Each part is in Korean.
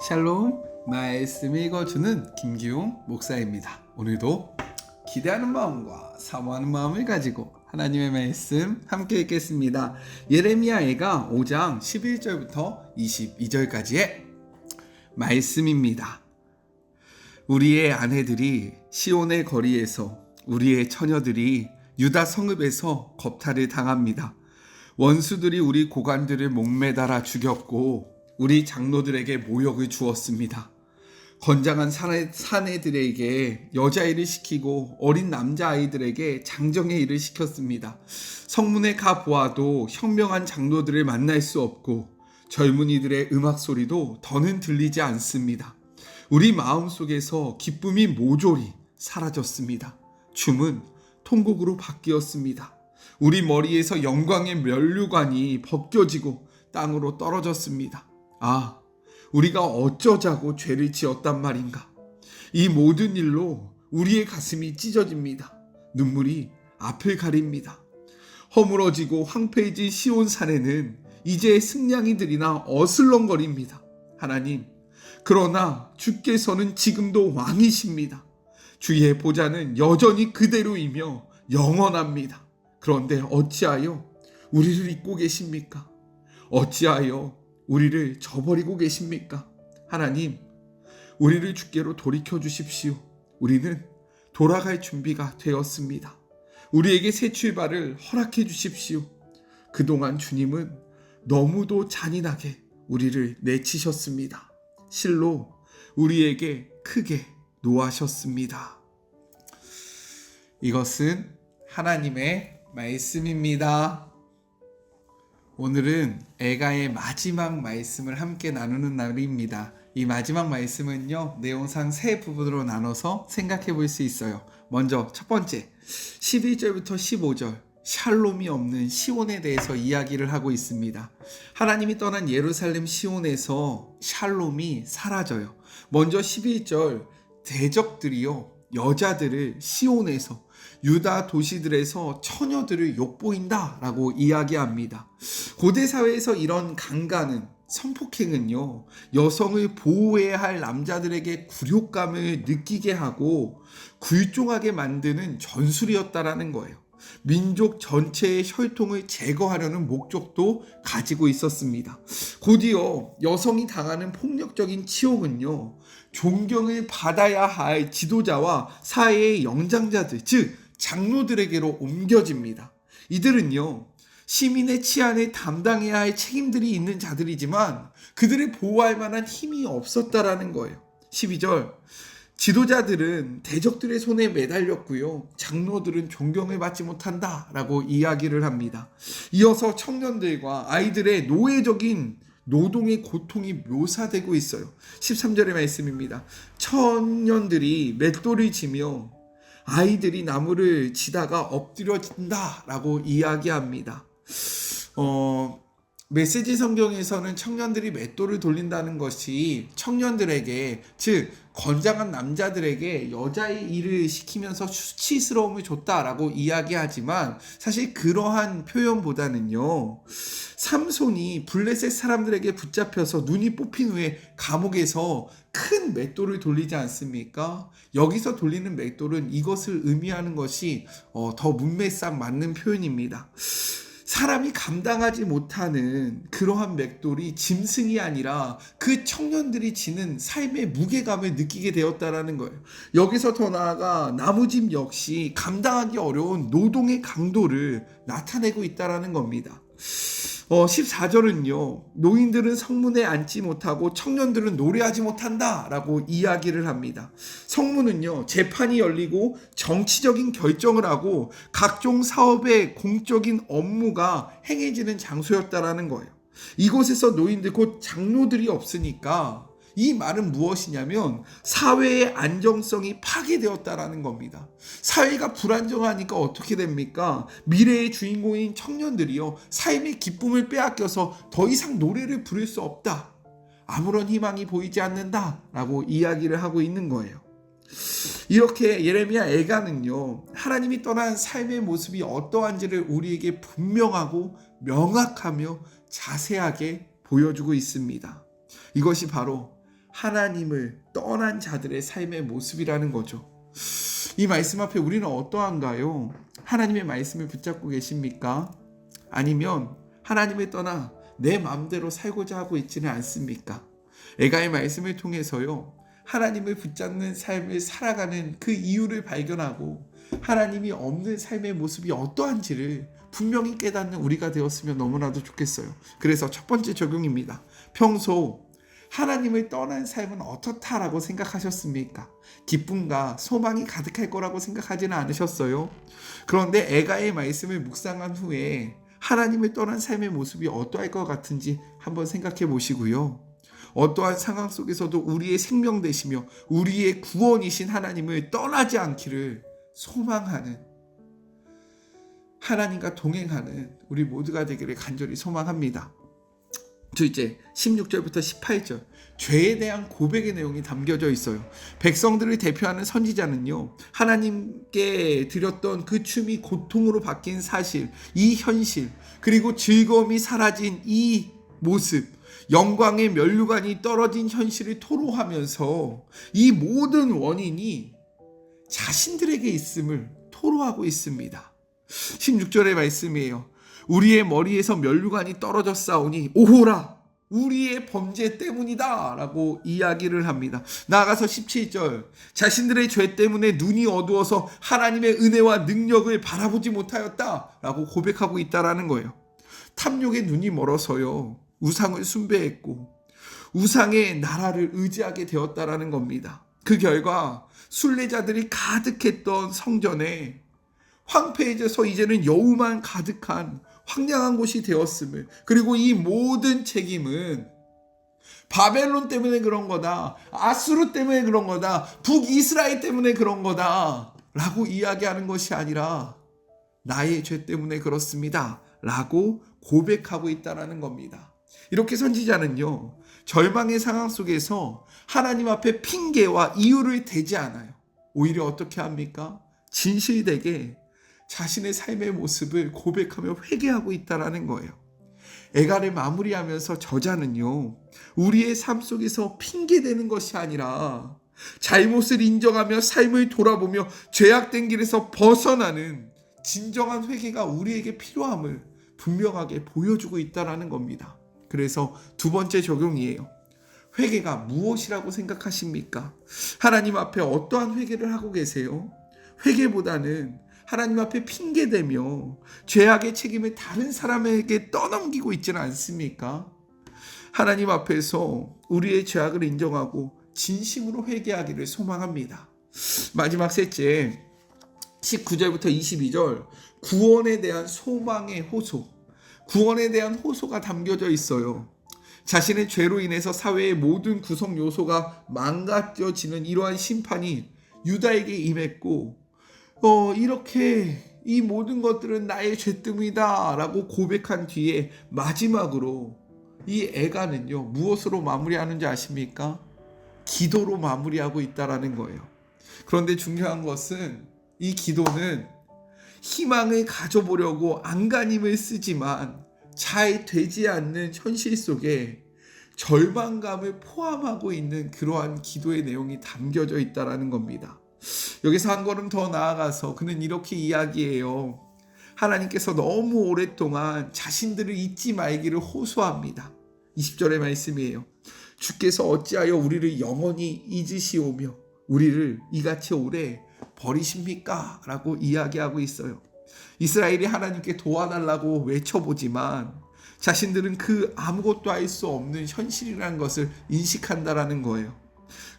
샬롬, 말씀 읽어주는 김기용 목사입니다. 오늘도 기대하는 마음과 사모하는 마음을 가지고 하나님의 말씀 함께 읽겠습니다. 예레미야가 5장 11절부터 22절까지의 말씀입니다. 우리의 아내들이 시온의 거리에서, 우리의 처녀들이 유다 성읍에서 겁탈을 당합니다. 원수들이 우리 고관들을 목매달아 죽였고 우리 장로들에게 모욕을 주었습니다. 건장한 사내들에게 여자일을 시키고 어린 남자아이들에게 장정의 일을 시켰습니다. 성문에 가 보아도 현명한 장로들을 만날 수 없고 젊은이들의 음악 소리도 더는 들리지 않습니다. 우리 마음속에서 기쁨이 모조리 사라졌습니다. 춤은 통곡으로 바뀌었습니다. 우리 머리에서 영광의 면류관이 벗겨지고 땅으로 떨어졌습니다. 아, 우리가 어쩌자고 죄를 지었단 말인가. 이 모든 일로 우리의 가슴이 찢어집니다. 눈물이 앞을 가립니다. 허물어지고 황폐해진 시온 산에는 이제 승냥이들이나 어슬렁거립니다. 하나님, 그러나 주께서는 지금도 왕이십니다. 주의 보좌는 여전히 그대로이며 영원합니다. 그런데 어찌하여 우리를 잊고 계십니까? 어찌하여 우리를 저버리고 계십니까? 하나님, 우리를 주께로 돌이켜 주십시오. 우리는 돌아갈 준비가 되었습니다. 우리에게 새 출발을 허락해 주십시오. 그동안 주님은 너무도 잔인하게 우리를 내치셨습니다. 실로 우리에게 크게 노하셨습니다. 이것은 하나님의 말씀입니다. 오늘은 애가의 마지막 말씀을 함께 나누는 날입니다. 이 마지막 말씀은요, 내용상 세 부분으로 나눠서 생각해 볼 수 있어요. 먼저 첫 번째, 11절부터 15절, 샬롬이 없는 시온에 대해서 이야기를 하고 있습니다. 하나님이 떠난 예루살렘 시온에서 샬롬이 사라져요. 먼저 11절, 대적들이요, 여자들을 시온에서, 유다 도시들에서 처녀들을 욕보인다 라고 이야기합니다. 고대 사회에서 이런 강간은, 성폭행은요, 여성을 보호해야 할 남자들에게 굴욕감을 느끼게 하고 굴종하게 만드는 전술이었다라는 거예요. 민족 전체의 혈통을 제거하려는 목적도 가지고 있었습니다. 곧이어 여성이 당하는 폭력적인 치욕은요, 존경을 받아야 할 지도자와 사회의 영장자들, 즉 장로들에게로 옮겨집니다. 이들은요, 시민의 치안을 담당해야 할 책임들이 있는 자들이지만 그들을 보호할 만한 힘이 없었다라는 거예요. 12절, 지도자들은 대적들의 손에 매달렸고요, 장로들은 존경을 받지 못한다라고 이야기를 합니다. 이어서 청년들과 아이들의 노예적인 노동의 고통이 묘사되고 있어요. 13절의 말씀입니다. 청년들이 맷돌을 지며 아이들이 나무를 지다가 엎드려진다라고 이야기합니다. 메시지 성경에서는 청년들이 맷돌을 돌린다는 것이 청년들에게, 즉 건장한 남자들에게 여자의 일을 시키면서 수치스러움을 줬다라고 이야기하지만 사실 그러한 표현보다는요, 삼손이 블레셋 사람들에게 붙잡혀서 눈이 뽑힌 후에 감옥에서 큰 맷돌을 돌리지 않습니까? 여기서 돌리는 맷돌은 이것을 의미하는 것이 더 문맥상 맞는 표현입니다. 사람이 감당하지 못하는 그러한 맷돌이 짐승이 아니라 그 청년들이 지는 삶의 무게감을 느끼게 되었다라는 거예요. 여기서 더 나아가 나무짐 역시 감당하기 어려운 노동의 강도를 나타내고 있다라는 겁니다. 14절은요, 노인들은 성문에 앉지 못하고 청년들은 노래하지 못한다 라고 이야기를 합니다. 성문은요, 재판이 열리고 정치적인 결정을 하고 각종 사업의 공적인 업무가 행해지는 장소였다라는 거예요. 이곳에서 노인들, 곧 장로들이 없으니까 이 말은 무엇이냐면 사회의 안정성이 파괴되었다라는 겁니다. 사회가 불안정하니까 어떻게 됩니까? 미래의 주인공인 청년들이요, 삶의 기쁨을 빼앗겨서 더 이상 노래를 부를 수 없다, 아무런 희망이 보이지 않는다 라고 이야기를 하고 있는 거예요. 이렇게 예레미야 애가는요, 하나님이 떠난 삶의 모습이 어떠한지를 우리에게 분명하고 명확하며 자세하게 보여주고 있습니다. 이것이 바로 하나님을 떠난 자들의 삶의 모습이라는 거죠. 이 말씀 앞에 우리는 어떠한가요? 하나님의 말씀을 붙잡고 계십니까? 아니면 하나님을 떠나 내 마음대로 살고자 하고 있지는 않습니까? 애가의 말씀을 통해서요, 하나님을 붙잡는 삶을 살아가는 그 이유를 발견하고 하나님이 없는 삶의 모습이 어떠한지를 분명히 깨닫는 우리가 되었으면 너무나도 좋겠어요. 그래서 첫 번째 적용입니다. 평소 하나님을 떠난 삶은 어떻다라고 생각하셨습니까? 기쁨과 소망이 가득할 거라고 생각하지는 않으셨어요? 그런데 애가의 말씀을 묵상한 후에 하나님을 떠난 삶의 모습이 어떠할 것 같은지 한번 생각해 보시고요. 어떠한 상황 속에서도 우리의 생명 되시며 우리의 구원이신 하나님을 떠나지 않기를 소망하는, 하나님과 동행하는 우리 모두가 되기를 간절히 소망합니다. 둘째, 16절부터 18절 죄에 대한 고백의 내용이 담겨져 있어요. 백성들을 대표하는 선지자는요, 하나님께 드렸던 그 춤이 고통으로 바뀐 사실, 이 현실, 그리고 즐거움이 사라진 이 모습, 영광의 면류관이 떨어진 현실을 토로하면서 이 모든 원인이 자신들에게 있음을 토로하고 있습니다. 16절의 말씀이에요. 우리의 머리에서 면류관이 떨어졌사오니 오호라, 우리의 범죄 때문이다 라고 이야기를 합니다. 나아가서 17절, 자신들의 죄 때문에 눈이 어두워서 하나님의 은혜와 능력을 바라보지 못하였다 라고 고백하고 있다라는 거예요. 탐욕의 눈이 멀어서요, 우상을 숭배했고 우상의 나라를 의지하게 되었다라는 겁니다. 그 결과 순례자들이 가득했던 성전에 황폐해져서 이제는 여우만 가득한 황량한 곳이 되었음을, 그리고 이 모든 책임은 바벨론 때문에 그런 거다, 아수르 때문에 그런 거다, 북이스라엘 때문에 그런 거다 라고 이야기하는 것이 아니라 나의 죄 때문에 그렇습니다 라고 고백하고 있다는 겁니다. 이렇게 선지자는요, 절망의 상황 속에서 하나님 앞에 핑계와 이유를 대지 않아요. 오히려 어떻게 합니까? 진실되게 자신의 삶의 모습을 고백하며 회개하고 있다는 거예요. 애가를 마무리하면서 저자는요, 우리의 삶 속에서 핑계대는 것이 아니라 잘못을 인정하며 삶을 돌아보며 죄악된 길에서 벗어나는 진정한 회개가 우리에게 필요함을 분명하게 보여주고 있다는 겁니다. 그래서 두 번째 적용이에요. 회개가 무엇이라고 생각하십니까? 하나님 앞에 어떠한 회개를 하고 계세요? 회개보다는 하나님 앞에 핑계대며 죄악의 책임을 다른 사람에게 떠넘기고 있지는 않습니까? 하나님 앞에서 우리의 죄악을 인정하고 진심으로 회개하기를 소망합니다. 마지막 셋째, 19절부터 22절, 구원에 대한 소망의 호소, 구원에 대한 호소가 담겨져 있어요. 자신의 죄로 인해서 사회의 모든 구성 요소가 망가져지는 이러한 심판이 유다에게 임했고, 이렇게 이 모든 것들은 나의 죄 때문이다 라고 고백한 뒤에 마지막으로 이 애가는요, 무엇으로 마무리하는지 아십니까? 기도로 마무리하고 있다라는 거예요. 그런데 중요한 것은 이 기도는 희망을 가져보려고 안간힘을 쓰지만 잘 되지 않는 현실 속에 절망감을 포함하고 있는 그러한 기도의 내용이 담겨져 있다라는 겁니다. 여기서 한 걸음 더 나아가서 그는 이렇게 이야기해요. 하나님께서 너무 오랫동안 자신들을 잊지 말기를 호소합니다. 20절의 말씀이에요. 주께서 어찌하여 우리를 영원히 잊으시오며 우리를 이같이 오래 버리십니까? 라고 이야기하고 있어요. 이스라엘이 하나님께 도와달라고 외쳐보지만 자신들은 그 아무것도 할 수 없는 현실이라는 것을 인식한다라는 거예요.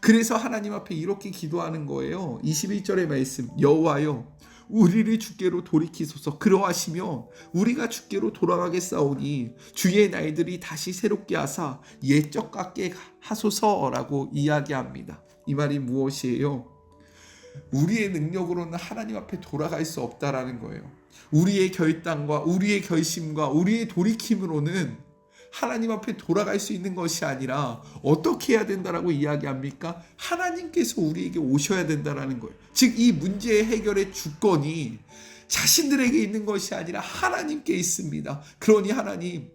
그래서 하나님 앞에 이렇게 기도하는 거예요. 21절의 말씀, 여호와여 우리를 주께로 돌이키소서. 그러하시며 우리가 주께로 돌아가겠사오니 주의 날들이 다시 새롭게 하사 옛적 같게 하소서라고 이야기합니다. 이 말이 무엇이에요? 우리의 능력으로는 하나님 앞에 돌아갈 수 없다라는 거예요. 우리의 결단과 우리의 결심과 우리의 돌이킴으로는 하나님 앞에 돌아갈 수 있는 것이 아니라 어떻게 해야 된다라고 이야기합니까? 하나님께서 우리에게 오셔야 된다라는 거예요. 즉 이 문제의 해결의 주권이 자신들에게 있는 것이 아니라 하나님께 있습니다. 그러니 하나님,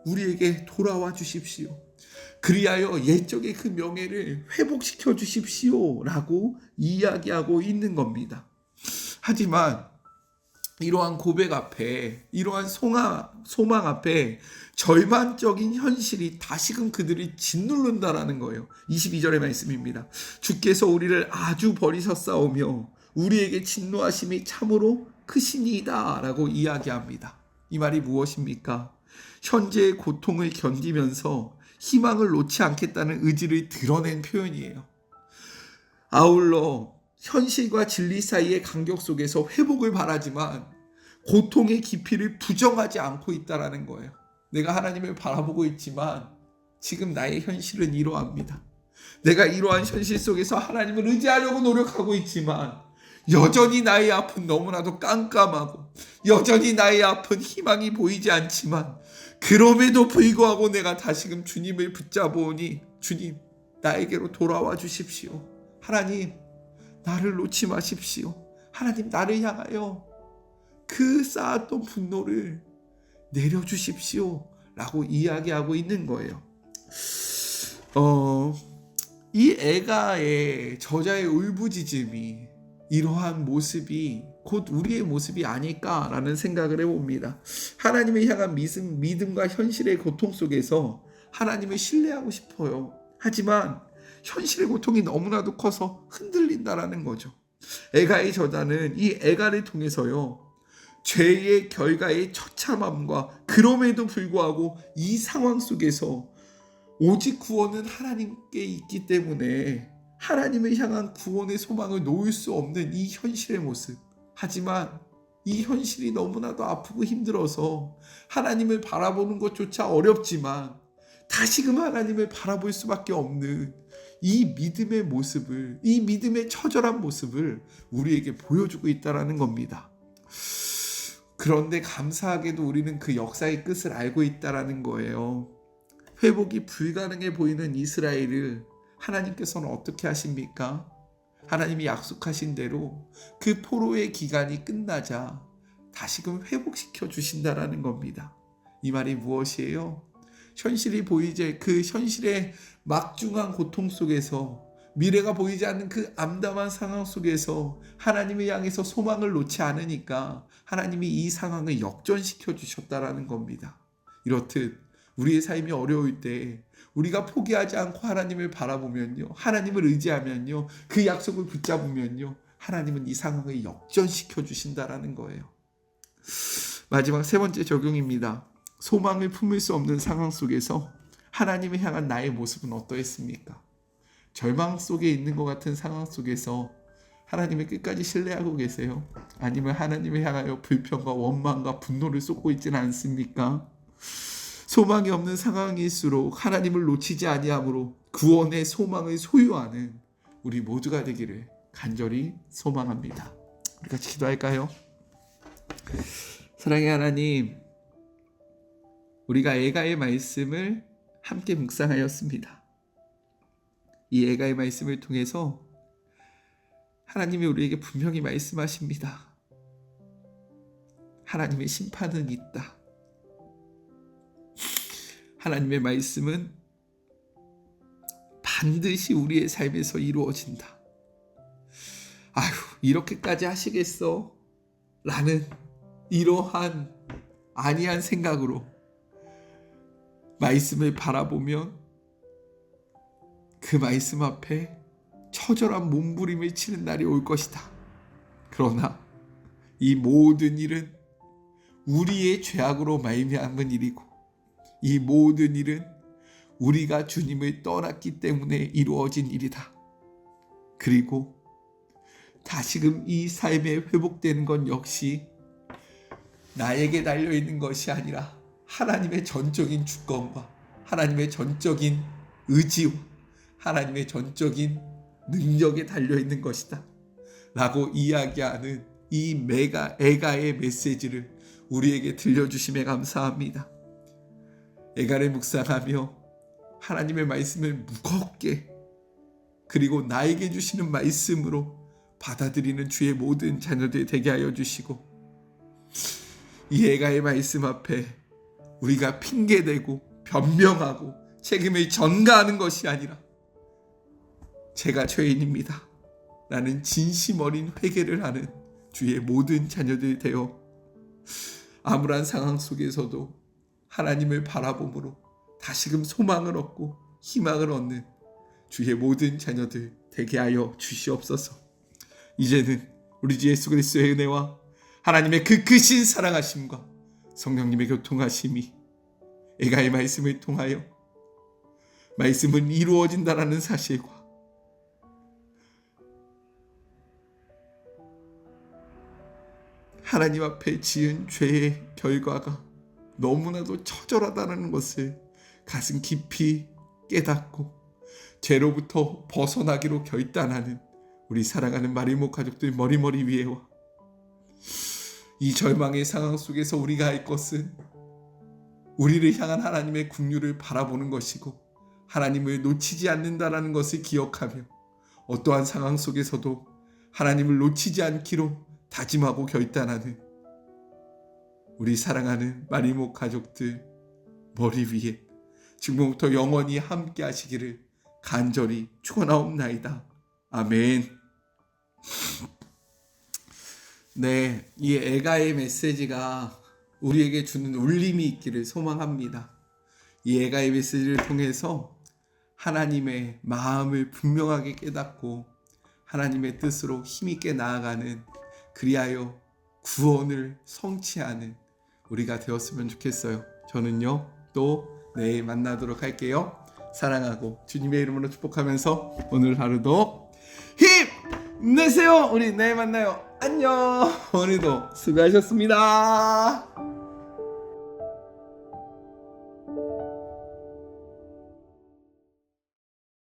우리에게 돌아와 주십시오. 그리하여 옛적의 그 명예를 회복시켜 주십시오 라고 이야기하고 있는 겁니다. 하지만 이러한 고백 앞에, 이러한 소망 앞에 절망적인 현실이 다시금 그들을 짓누른다라는 거예요. 22절의 말씀입니다. 주께서 우리를 아주 버리셨사오며 우리에게 진노하심이 참으로 크시니이다 라고 이야기합니다. 이 말이 무엇입니까? 현재의 고통을 견디면서 희망을 놓지 않겠다는 의지를 드러낸 표현이에요. 아울러 현실과 진리 사이의 간격 속에서 회복을 바라지만 고통의 깊이를 부정하지 않고 있다라는 거예요. 내가 하나님을 바라보고 있지만 지금 나의 현실은 이러합니다. 내가 이러한 현실 속에서 하나님을 의지하려고 노력하고 있지만 여전히 나의 앞은 너무나도 깜깜하고 여전히 나의 앞은 희망이 보이지 않지만 그럼에도 불구하고 내가 다시금 주님을 붙잡으니 주님 나에게로 돌아와 주십시오. 하나님 나를 놓지 마십시오. 하나님 나를 향하여 그 쌓았던 분노를 내려주십시오 라고 이야기하고 있는 거예요. 이 애가의 저자의 울부짖음이 이러한 모습이 곧 우리의 모습이 아닐까라는 생각을 해봅니다. 하나님을 향한 믿음과 현실의 고통 속에서 하나님을 신뢰하고 싶어요. 하지만 현실의 고통이 너무나도 커서 흔들린다라는 거죠. 애가의 저자는 이 애가를 통해서요, 죄의 결과의 처참함과 그럼에도 불구하고 이 상황 속에서 오직 구원은 하나님께 있기 때문에 하나님을 향한 구원의 소망을 놓을 수 없는 이 현실의 모습. 하지만 이 현실이 너무나도 아프고 힘들어서 하나님을 바라보는 것조차 어렵지만 다시금 하나님을 바라볼 수밖에 없는 이 믿음의 모습을, 이 믿음의 처절한 모습을 우리에게 보여주고 있다는 겁니다. 그런데 감사하게도 우리는 그 역사의 끝을 알고 있다는 거예요. 회복이 불가능해 보이는 이스라엘을 하나님께서는 어떻게 하십니까? 하나님이 약속하신 대로 그 포로의 기간이 끝나자 다시금 회복시켜 주신다라는 겁니다. 이 말이 무엇이에요? 현실이 보이지 그 현실의 막중한 고통 속에서 미래가 보이지 않는 그 암담한 상황 속에서 하나님을 향해서 소망을 놓지 않으니까 하나님이 이 상황을 역전시켜 주셨다라는 겁니다. 이렇듯 우리의 삶이 어려울 때 우리가 포기하지 않고 하나님을 바라보면요, 하나님을 의지하면요, 그 약속을 붙잡으면요, 하나님은 이 상황을 역전시켜 주신다라는 거예요. 마지막 세 번째 적용입니다. 소망을 품을 수 없는 상황 속에서 하나님을 향한 나의 모습은 어떠했습니까? 절망 속에 있는 것 같은 상황 속에서 하나님을 끝까지 신뢰하고 계세요? 아니면 하나님을 향하여 불평과 원망과 분노를 쏟고 있지는 않습니까? 소망이 없는 상황일수록 하나님을 놓치지 아니함으로 구원의 소망을 소유하는 우리 모두가 되기를 간절히 소망합니다. 우리 같이 기도할까요? 사랑의 하나님, 우리가 애가의 말씀을 함께 묵상하였습니다. 이 애가의 말씀을 통해서 하나님이 우리에게 분명히 말씀하십니다. 하나님의 심판은 있다. 하나님의 말씀은 반드시 우리의 삶에서 이루어진다. 아휴, 이렇게까지 하시겠어? 라는 이러한 아니한 생각으로 말씀을 바라보면 그 말씀 앞에 처절한 몸부림을 치는 날이 올 것이다. 그러나 이 모든 일은 우리의 죄악으로 말미암은 일이고 이 모든 일은 우리가 주님을 떠났기 때문에 이루어진 일이다. 그리고 다시금 이 삶에 회복되는 건 역시 나에게 달려있는 것이 아니라 하나님의 전적인 주권과 하나님의 전적인 의지와 하나님의 전적인 능력에 달려있는 것이다 라고 이야기하는 이 애가의 메시지를 우리에게 들려주심에 감사합니다. 애가를 묵상하며 하나님의 말씀을 무겁게 그리고 나에게 주시는 말씀으로 받아들이는 주의 모든 자녀들 되게 하여 주시고 이 애가의 말씀 앞에 우리가 핑계대고 변명하고 책임을 전가하는 것이 아니라 제가 죄인입니다 라는 진심 어린 회개를 하는 주의 모든 자녀들 되어 암울한 상황 속에서도 하나님을 바라봄으로 다시금 소망을 얻고 희망을 얻는 주의 모든 자녀들 되게 하여 주시옵소서. 이제는 우리 주 예수 그리스도의 은혜와 하나님의 그 크신 사랑하심과 성령님의 교통하심이 애가의 말씀을 통하여 말씀은 이루어진다라는 사실과 하나님 앞에 지은 죄의 결과가 너무나도 처절하다는 것을 가슴 깊이 깨닫고 죄로부터 벗어나기로 결단하는 우리 사랑하는 마리모 가족들 머리머리 위에와 이 절망의 상황 속에서 우리가 할 것은 우리를 향한 하나님의 긍휼을 바라보는 것이고 하나님을 놓치지 않는다라는 것을 기억하며 어떠한 상황 속에서도 하나님을 놓치지 않기로 다짐하고 결단하는 우리 사랑하는 마리모 가족들 머리 위에 지금부터 영원히 함께 하시기를 간절히 축원하옵나이다. 아멘. 네, 이 애가의 메시지가 우리에게 주는 울림이 있기를 소망합니다. 이 애가의 메시지를 통해서 하나님의 마음을 분명하게 깨닫고 하나님의 뜻으로 힘있게 나아가는 그리하여 구원을 성취하는 우리가 되었으면 좋겠어요. 저는요 또 내일 만나도록 할게요. 사랑하고 주님의 이름으로 축복하면서 오늘 하루도 힘내세요. 우리 내일 만나요. 안녕. 오늘도 수고하셨습니다.